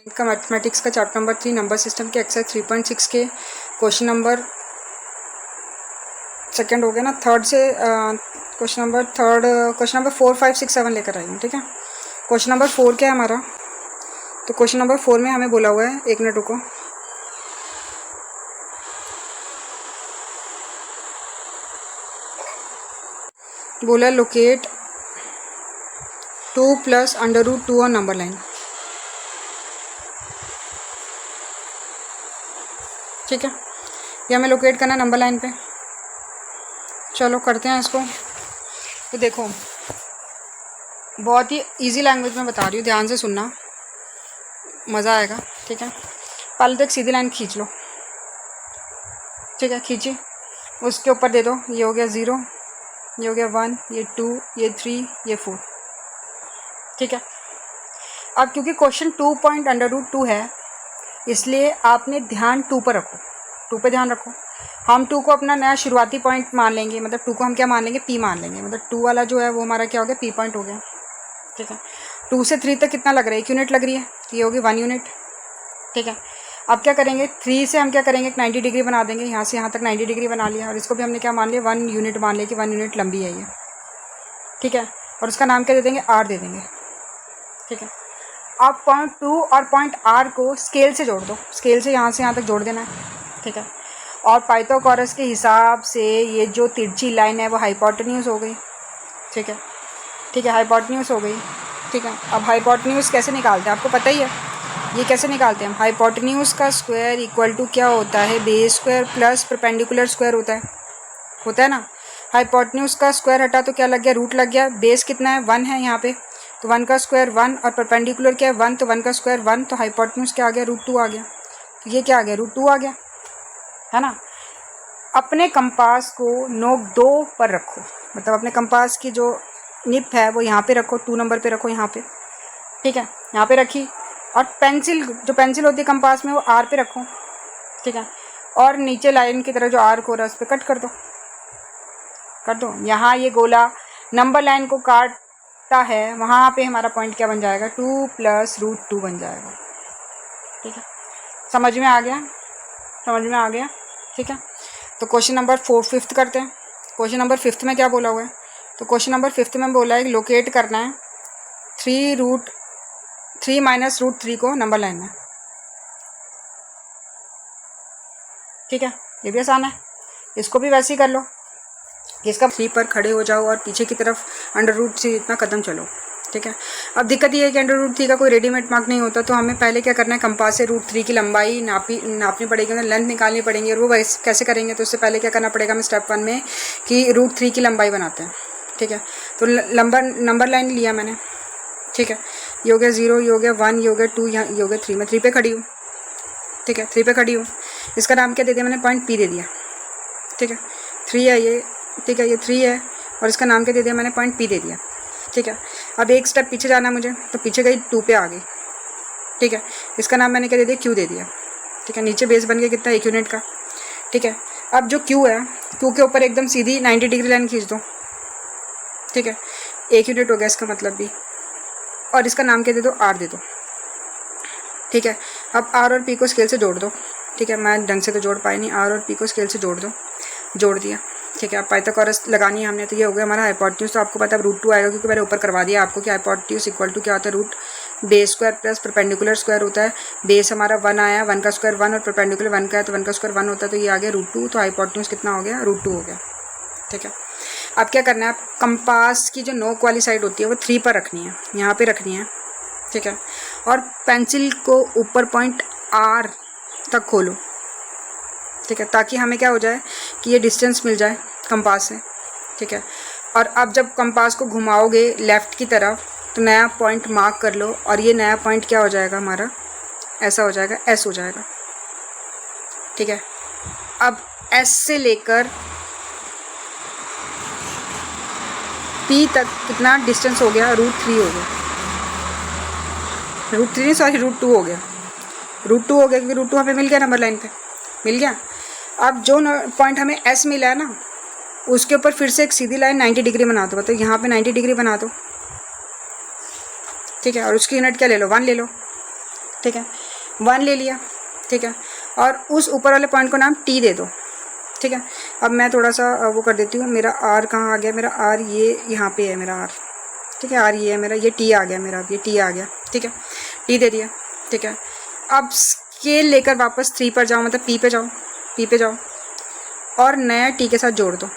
का मैथमेटिक्स का chapter number 3 number system के एक्सरसाइज 3.6 के क्वेश्चन नंबर सेकंड हो गया ना, थर्ड से क्वेश्चन नंबर 4, 5, 6, 7 लेकर आई हूँ। ठीक है, क्वेश्चन नंबर 4 क्या है हमारा? तो क्वेश्चन नंबर 4 में हमें बोला हुआ है, एक मिनट रुको, बोला लोकेट 2 + √2 ऑन नंबर लाइन। ठीक है, ये हमें लोकेट करना है नंबर लाइन पे। चलो करते हैं इसको। तो देखो, बहुत ही इजी लैंग्वेज में बता रही हूँ, ध्यान से सुनना, मज़ा आएगा। ठीक है, पहले तो एक सीधी लाइन खींच लो। ठीक है, खींची, उसके ऊपर दे दो, ये हो गया 0, ये हो गया 1, ये 2, ये 3, ये 4। ठीक है, अब क्योंकि क्वेश्चन 2.√2 है, इसलिए आपने ध्यान 2 पर रखो, 2 पे ध्यान रखो। हम 2 को अपना नया शुरुआती पॉइंट मान लेंगे, मतलब 2 को हम क्या मान लेंगे? P मान लेंगे, मतलब 2 वाला जो है वो हमारा क्या हो गया? P पॉइंट हो गया। ठीक है, 2 से 3 तक कितना लग रहा है? 1 यूनिट लग रही है, तो ये होगी 1 यूनिट। ठीक है, अब क्या करेंगे? 3 से हम क्या करेंगे? 90 डिग्री बना देंगे, यहाँ से यहाँ तक 90 डिग्री बना लिया, और इसको भी हमने क्या मान लिया? 1 यूनिट मान लिया कि 1 यूनिट लंबी है ये। ठीक है, और उसका नाम क्या दे देंगे? R दे देंगे। ठीक है, आप पॉइंट 2 और पॉइंट R को स्केल से जोड़ दो, स्केल से यहाँ से यहाँ तक जोड़ देना है। ठीक है, और पाइथागोरस के हिसाब से ये जो तिरछी लाइन है वो हाइपोटेन्यूज हो गई। ठीक है, ठीक है, हाइपोटेन्यूज हो गई। ठीक है, अब हाइपोटेन्यूज कैसे निकालते हैं? आपको पता ही है, ये कैसे निकालते हैं हम? हाइपोटेन्यूज का स्क्वायर इक्वल टू क्या होता है? Base square plus perpendicular square होता है ना। हाइपोटेन्यूज का स्क्वायर हटा तो क्या लग गया? रूट लग गया। बेस कितना है? 1 है यहाँ पे, तो 1 का स्क्वायर 1, और परपेंडिकुलर क्या है? 1, तो 1 का स्क्वायर 1, तो हाइपोटेन्यूज क्या आ गया? √2 आ गया। तो ये क्या आ गया? √2 आ गया, है ना। अपने कंपास को नोक 2 पर रखो, मतलब अपने कंपास की जो निप है वो यहाँ पे रखो, 2 नंबर पे रखो, यहाँ पे। ठीक है, यहाँ पे रखी, और पेंसिल, जो पेंसिल होती है कंपास में, वो R पे रखो। ठीक है, और नीचे लाइन की तरह जो आर्क हो रहा है उस पर कट कर दो। यहाँ ये गोला नंबर लाइन को काटता है, वहाँ पे हमारा पॉइंट क्या बन जाएगा? 2 + √2 बन जाएगा। ठीक है, समझ में आ गया? समझ में आ गया। ठीक है, तो क्वेश्चन नंबर 4 5th करते हैं। क्वेश्चन नंबर 5th में क्या बोला हुआ है? तो क्वेश्चन नंबर 5th में बोला है कि लोकेट करना है 3 - √3 को नंबर लाइन में। ठीक है, ये भी आसान है, इसको भी वैसे ही कर लो। इसका 3 पर खड़े हो जाओ और पीछे की तरफ √3 इतना कदम चलो। ठीक है, अब दिक्कत ये है कि √3 का कोई रेडीमेड मार्क नहीं होता, तो हमें पहले क्या करना है? कंपास से √3 की लंबाई नापनी पड़ेगी, मतलब लेंथ निकालनी पड़ेगी। और वो वैसे कैसे करेंगे? तो उससे पहले क्या करना पड़ेगा हमें स्टेप 1 में, कि √3 की लंबाई बनाते हैं। ठीक है, तो नंबर लाइन लिया मैंने। ठीक है, ये हो गया 0, ये हो गया 1, ये हो गया 2, ये हो गया 3। मैं 3 पे खड़ी हूँ। ठीक है, 3 पे खड़ी हूँ। इसका नाम क्या दे दिया मैंने? पॉइंट P दे दिया। ठीक है, 3 है ये। ठीक है, ये 3 है, और इसका नाम क्या दे दिया मैंने? पॉइंट P दे दिया। ठीक है, अब एक स्टेप पीछे जाना है मुझे, तो पीछे गई 2 पे आ गई। ठीक है, इसका नाम मैंने क्या दे दिया? Q दे दिया। ठीक है, नीचे बेस बन गया कितना? 1 यूनिट का। ठीक है, अब जो Q है, Q के ऊपर एकदम सीधी 90 डिग्री लाइन खींच दो। ठीक है, 1 यूनिट हो गया इसका मतलब भी, और इसका नाम क्या दे दो? R दे दो। ठीक है, अब R और P को स्केल से जोड़ दो। ठीक है, मैं ढंग से तो जोड़ पाई नहीं, R और P को स्केल से जोड़ दो, जोड़ दिया। ठीक है, अब पाइथागोरस लगानी है हमने, तो ये हो गया हमारा हाइपोटेन्यूज। तो आपको पता है √2 आएगा, क्योंकि मैंने ऊपर करवा दिया आपको कि हाइपोटेन्यूज इक्वल टू क्या होता है? Root base square plus perpendicular square होता है। बेस हमारा 1 आया, 1 का स्क्वायर 1, और परपेंडिकुलर 1 का है, तो 1 का स्क्वायर 1 होता है, तो ये आ गया √2। तो हाइपोटेन्यूज कितना हो गया? √2 हो गया। ठीक है, अब क्या करना है? कंपास की जो नोक वाली साइड होती है वो 3 पर रखनी है, यहाँ पे रखनी है। ठीक है, और पेंसिल को ऊपर पॉइंट R तक खोलो। ठीक है, ताकि हमें क्या हो जाए कि ये डिस्टेंस मिल जाए कंपास से। ठीक है, और अब जब कंपास को घुमाओगे लेफ़्ट की तरफ, तो नया पॉइंट मार्क कर लो, और ये नया पॉइंट क्या हो जाएगा हमारा? ऐसा हो जाएगा, S हो जाएगा। ठीक है, अब S से लेकर P तक कितना डिस्टेंस हो गया? √3 हो गया। √3 नहीं, सॉरी, √2 हो गया। √2 हो गया, क्योंकि √2 हमें मिल गया नंबर लाइन पे, मिल गया। अब जो पॉइंट हमें S मिला है ना, उसके ऊपर फिर से एक सीधी लाइन 90 डिग्री बना दो, तो यहाँ पे 90 डिग्री बना दो। ठीक है, और उसकी यूनिट क्या ले लो? 1 ले लो। ठीक है, 1 ले लिया, ठीक है, और उस ऊपर वाले पॉइंट को नाम टी दे दो, ठीक है। अब मैं थोड़ा सा वो कर देती हूँ, मेरा आर कहाँ आ गया, मेरा आर ये यहाँ पे है मेरा आर, ठीक है, आर ये है मेरा, ये टी आ गया मेरा, अब ये टी आ गया, ठीक है, टी दे दिया, ठीक है। अब स्केल लेकर वापस 3 पर जाओ, मतलब पी पे जाओ, पी पे जाओ और नया टी के साथ जोड़ दो,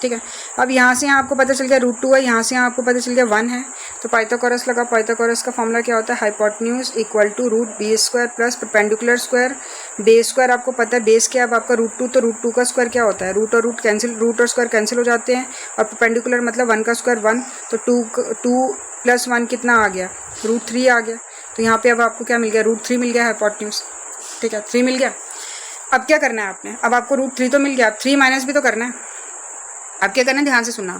ठीक है। अब यहाँ से यहाँ आपको पता चल गया √2 है, यहाँ से यहाँ आपको पता चल गया 1 है, तो पाइथागोरस लगा। पाइथागोरस का फॉर्मूला क्या होता है, hypotenuse equal to √b² plus perpendicular square, base square आपको पता है, बेस क्या, अब आपका √2, तो √2 का स्क्वायर क्या होता है, रूट और रूट कैंसिल, रूट और स्क्वायर कैंसिल हो जाते हैं, और परपेंडिकुलर मतलब 1 का स्क्वायर 1, तो 2 + 1 कितना आ गया, √3 आ गया। तो यहाँ पे अब आपको क्या मिल गया, √3 मिल गया हाइपोटेन्यूज, ठीक है, 3 मिल गया। अब क्या करना है आपने, अब आपको √3 तो मिल गया, अब 3 माइनस भी तो करना है। अब क्या करना है, ध्यान से सुनना।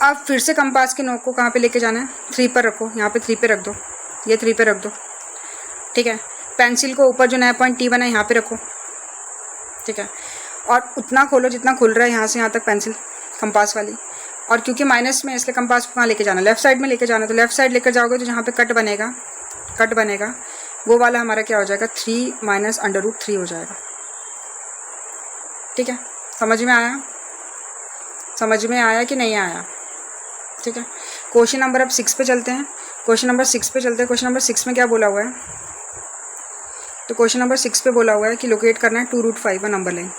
अब फिर से कंपास के नोक को कहाँ पे लेके जाना है, 3 पर रखो, यहाँ पे 3 पे रख दो, ये 3 पे रख दो, ठीक है। पेंसिल को ऊपर जो नया पॉइंट टी बना है यहाँ पे रखो, ठीक है, और उतना खोलो जितना खुल रहा है यहाँ से यहाँ तक पेंसिल कंपास वाली, और क्योंकि माइनस में इसलिए कंपास को कहाँ लेके जाना, लेफ्ट साइड में लेके जाना, तो लेफ्ट साइड लेकर जाओगे तो जहाँ पे कट बनेगा वो वाला हमारा क्या हो जाएगा, 3 - √3 हो जाएगा, ठीक है। समझ में आया कि नहीं आया, ठीक है। क्वेश्चन नंबर अब 6 पे चलते हैं, क्वेश्चन नंबर 6 में क्या बोला हुआ है, तो क्वेश्चन नंबर 6 पे बोला हुआ है कि लोकेट करना है 2√5 का नंबर लाइन,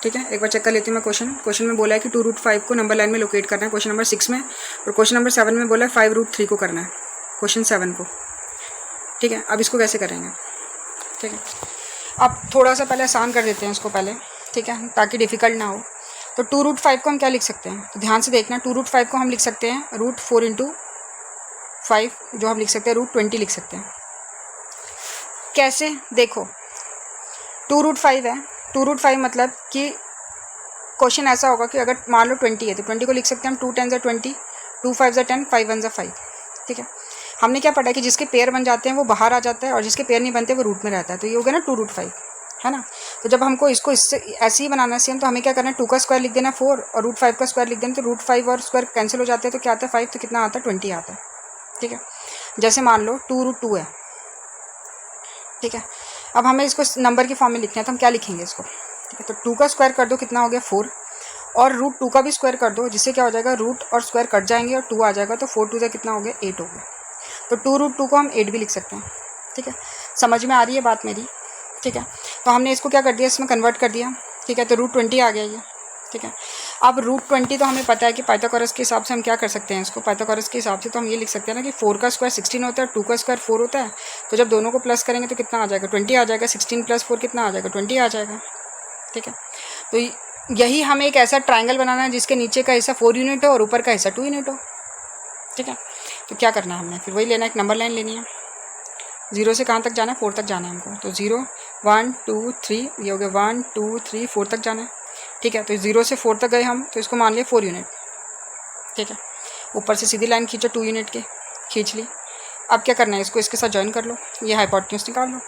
ठीक है। एक बार चेक कर लेती हूँ मैं क्वेश्चन में बोला है कि 2√5 को नंबर लाइन में लोकेट करना है, क्वेश्चन नंबर 6 में, और क्वेश्चन नंबर 7 में बोला है 5√3 को करना है, क्वेश्चन 7 को, ठीक है। अब इसको कैसे करेंगे, ठीक है। अब थोड़ा सा पहले आसान कर देते हैं इसको पहले, ठीक है, ताकि डिफ़िकल्ट ना हो। तो 2√5 को हम क्या लिख सकते हैं, तो ध्यान से देखना, 2√5 को हम लिख सकते हैं √4 × 5, जो हम लिख सकते हैं √20 लिख सकते हैं। कैसे, देखो 2√5 है, 2√5 मतलब कि क्वेश्चन ऐसा होगा कि अगर मान लो 20 है तो 20 को लिख सकते हैं हम 2 × 10 = 20, 2 × 5 = 10, 5 × 1 = 5, ठीक है। हमने क्या पढ़ा है कि जिसके पेयर बन जाते हैं वो बाहर आ जाता है, और जिसके पेयर नहीं बनते वो रूट में रहता है, तो ये हो गया ना 2√5, है ना। तो जब हमको इसको इससे ऐसे ही बनाना है, तो हमें क्या करना है, 2 का स्क्वायर लिख देना 4, और √5 का स्क्वायर लिख देना, तो √5 और स्क्वायर कैंसिल हो जाते हैं, तो क्या आता है 5, तो कितना आता है 20 आता है, ठीक है। जैसे मान लो 2√2 है, ठीक है। अब हमें इसको नंबर की फॉर्म में लिखना है, तो हम क्या लिखेंगे इसको, ठीक है। तो 2 का स्क्वायर कर दो, कितना हो गया 4, और √2 का भी स्क्वायर कर दो, जिससे क्या हो जाएगा, रूट और स्क्वायर कट जाएंगे और 2 आ जाएगा, तो 4 × 2 कितना हो गया 8 हो गया। तो 2√2 को हम 8 भी लिख सकते हैं, ठीक है। समझ में आ रही है बात मेरी, ठीक है। तो हमने इसको क्या कर दिया, इसमें कन्वर्ट कर दिया, ठीक है, तो √20 आ गया ये, ठीक है। अब √20 तो हमें पता है कि पाइथागोरस के हिसाब से हम क्या कर सकते हैं इसको, पाइथागोरस के हिसाब से तो हम ये लिख सकते हैं ना कि 4 का स्क्वायर 16 होता है, 2 का स्क्वायर 4 होता है, तो जब दोनों को प्लस करेंगे तो कितना आ जाएगा 20 आ जाएगा, 16 + 4 कितना आ जाएगा 20 आ जाएगा, ठीक है। तो यही हमें एक ऐसा ट्राइंगल बनाना है जिसके नीचे का हिस्सा 4 यूनिट हो और ऊपर का हिस्सा 2 यूनिट हो, ठीक है। तो क्या करना है हमने, फिर वही लेना है, एक नंबर लाइन लेनी है, 0 से कहाँ तक जाना है, 4 तक जाना है हमको, तो 0 1 2 3, ये हो गया 1 2 3 4 तक जाना है, ठीक है। तो 0 से 4 तक गए हम, तो इसको मान लिया 4 यूनिट, ठीक है। ऊपर से सीधी लाइन खींचो 2 यूनिट की, खींच ली। अब क्या करना है, इसको इसके साथ ज्वाइन कर लो, ये हाइपोटेन्यूज निकाल लो,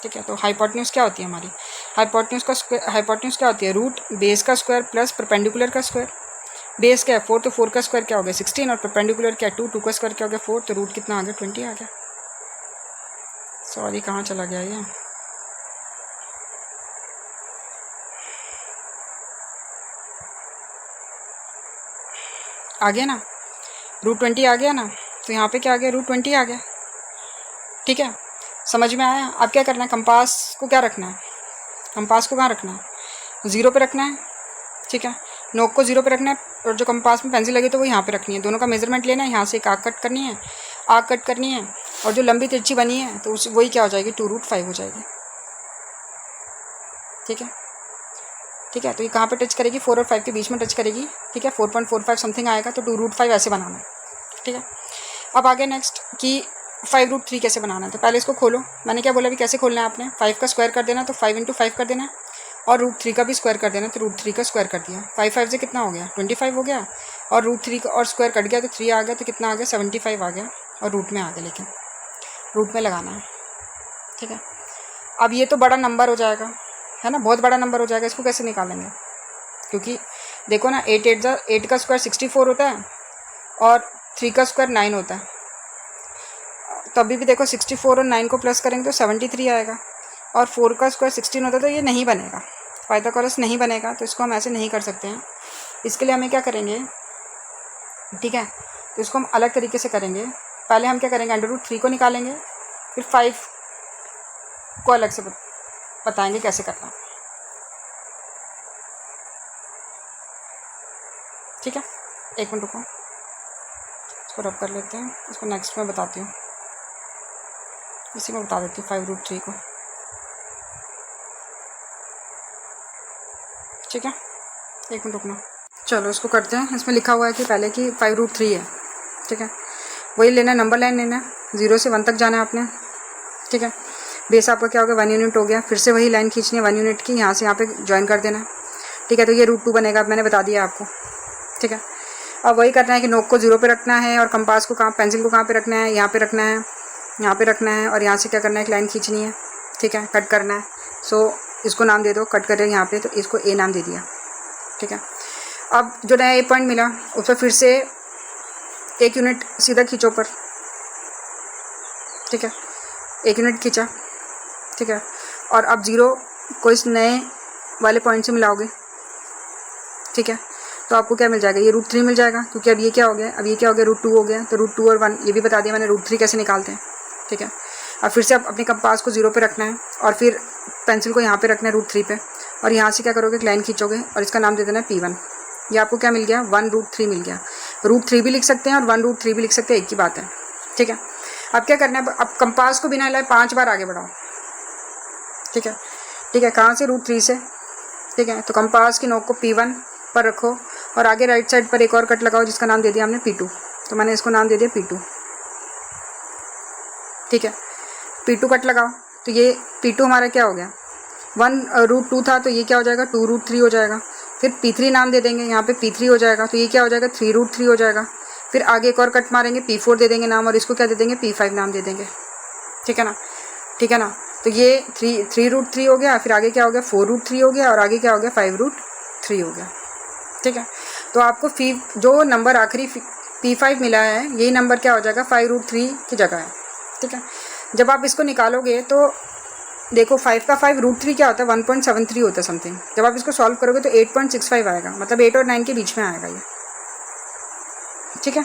ठीक है। तो हाइपोटेन्यूज क्या होती है हमारी, हाइपोटेन्यूज क्या होती है, रूट बेस का स्क्वायर प्लस परपेंडिकुलर का स्क्वायर। बेस क्या है 4, तो 4 का स्क्वायर क्या हो गया 16, और परपेंडिकुलर क्या है 2, 2 का स्क्वायर क्या हो गया 4, तो रूट कितना आ गया 20 आ गया। सॉरी कहाँ चला गया ये, आ गया ना, √20 आ गया ना, तो यहाँ पे क्या आ गया √20 आ गया, ठीक है। समझ में आया। अब क्या करना है, कंपास को क्या रखना है, कंपास को कहाँ रखना है, 0 पे रखना है, ठीक है। नोक को 0 पे रखना है, और जो कंपास में पेंसिल लगी तो वो यहाँ पे रखनी है, दोनों का मेजरमेंट लेना है, यहाँ से एक आग कट करनी है, और जो लंबी तिरछी बनी है तो उस वही क्या हो जाएगी 2√5 हो जाएगी, ठीक है, ठीक है। तो ये कहाँ पे टच करेगी, 4 और 5 के बीच में टच करेगी, ठीक है, 4.45 समथिंग आएगा, तो 2√5 ऐसे बनाना है, ठीक है। अब आगे नेक्स्ट कि 5√3 कैसे बनाना है, तो पहले इसको खोलो, मैंने क्या बोला अभी कैसे खोलना है आपने, 5 का स्क्वायर कर देना, तो 5 × 5 कर देना है, और √3 का भी स्क्वायर कर देना, तो √3 का स्क्वायर कर दिया, 5 5 से कितना हो गया 25 हो गया, और √3 का और स्क्वायर कट गया तो 3 आ गया, तो कितना आ गया 75 आ गया, और रूट में आ गया, लेकिन रूट में लगाना है, ठीक है। अब ये तो बड़ा नंबर हो जाएगा, है ना, बहुत बड़ा नंबर हो जाएगा, इसको कैसे निकालेंगे, क्योंकि देखो ना 8 का स्क्वायर 64 होता है, और 3 का स्क्वायर 9 होता है, तो अभी भी देखो 64 और 9 को प्लस करेंगे तो 73 आएगा, और 4 का स्क्वायर 16 होता है, तो ये नहीं बनेगा, पाइथागोरस नहीं बनेगा, तो इसको हम ऐसे नहीं कर सकते हैं। इसके लिए हमें क्या करेंगे, ठीक है, तो इसको हम अलग तरीके से करेंगे। पहले हम क्या करेंगे, √3 को निकालेंगे, फिर 5 को अलग से बताएंगे कैसे करना, ठीक है। एक मिनट रुको, इसको रब कर लेते हैं, इसको नेक्स्ट में बताती हूँ, इसी में बता देती हूँ 5√3 को, ठीक है। एक मिनट रुकना, चलो इसको करते हैं। इसमें लिखा हुआ है कि पहले कि 5√3 है, ठीक है, वही लेना है, नंबर लाइन लेना है, 0 से 1 तक जाना है आपने, ठीक है। बेस आपका क्या हो गया, 1 यूनिट हो गया, फिर से वही लाइन खींचनी है 1 यूनिट की, यहाँ से यहाँ पे ज्वाइन कर देना है, ठीक है। तो ये √2 बनेगा, मैंने बता दिया आपको, ठीक है। अब वही करना है कि नोक को 0 पे रखना है, और कंपास को कहाँ, पेंसिल को कहाँ पे रखना है, यहाँ पे रखना है, यहाँ पे रखना है, और यहाँ से क्या करना है, एक लाइन खींचनी है, ठीक है, कट करना है। सो इसको नाम दे दो, कट कर रहे हैं यहाँ पे, तो इसको ए नाम दे दिया, ठीक है। अब जो नया ए पॉइंट मिला उस पर फिर से 1 यूनिट सीधा खींचो ऊपर, ठीक है, 1 यूनिट खींचा, ठीक है। और अब 0 को इस नए वाले पॉइंट से मिलाओगे, ठीक है, तो आपको क्या मिल जाएगा, ये √3 मिल जाएगा, क्योंकि अब ये क्या हो गया, अब ये क्या हो गया, √2 हो गया, तो √2 और 1 ये भी बता दिया मैंने, √3 कैसे निकालते हैं, ठीक है। अब फिर से आप अपने कंपास को 0 पे रखना है, और फिर पेंसिल को यहाँ पे रखना है √3 पे, और यहाँ से क्या करोगे, एक लाइन खींचोगे, और इसका नाम दे देना है P1। ये आपको क्या मिल गया, 1√3 मिल गया। √3 भी लिख सकते हैं और 1√3 भी लिख सकते हैं, एक ही बात है, ठीक है। अब क्या करना है, अब कंपास को बिना हिलाए 5 बार आगे बढ़ाओ, ठीक है, ठीक है। कहाँ से, √3 से, ठीक है। तो कंपास की नोक को P1 पर रखो, और आगे राइट साइड पर एक और कट लगाओ, जिसका नाम दे दिया हमने P2, तो मैंने इसको नाम दे दिया P2, ठीक है। P2 कट लगाओ, तो ये P2 हमारा क्या हो गया, 1√2 था, तो ये क्या हो जाएगा, 2√3 हो जाएगा। फिर P3 नाम दे देंगे, यहाँ पे P3 हो जाएगा, तो ये क्या हो जाएगा, 3√3 हो जाएगा। फिर आगे एक और कट मारेंगे, P4 दे देंगे नाम, और इसको क्या दे देंगे, P5 नाम दे देंगे, ठीक है ना, ठीक है ना। तो ये 3√3 हो गया, फिर आगे क्या हो गया, 4√3 हो गया, और आगे क्या हो गया, 5√3 हो गया, ठीक है। तो आपको जो नंबर आखिरी P5 मिला है, यही नंबर क्या हो जाएगा, 5√3 की जगह है, ठीक है। जब आप इसको निकालोगे तो देखो 5 का 5 √3 क्या होता है, 1.73 होता है समथिंग। जब आप इसको सॉल्व करोगे तो 8.65 आएगा, मतलब 8 और 9 के बीच में आएगा ये, ठीक है।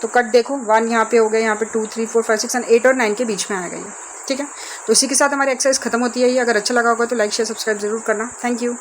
तो कट देखो, 1 यहाँ पे हो गया, यहाँ पे 2 3 4 5 6 8 और 9 के बीच में आएगा ये, ठीक है। तो इसी के साथ हमारी एक्सरसाइज खत्म होती है ये। अगर अच्छा लगा होगा तो लाइक शेयर सब्सक्राइब जरूर करना। Thank you.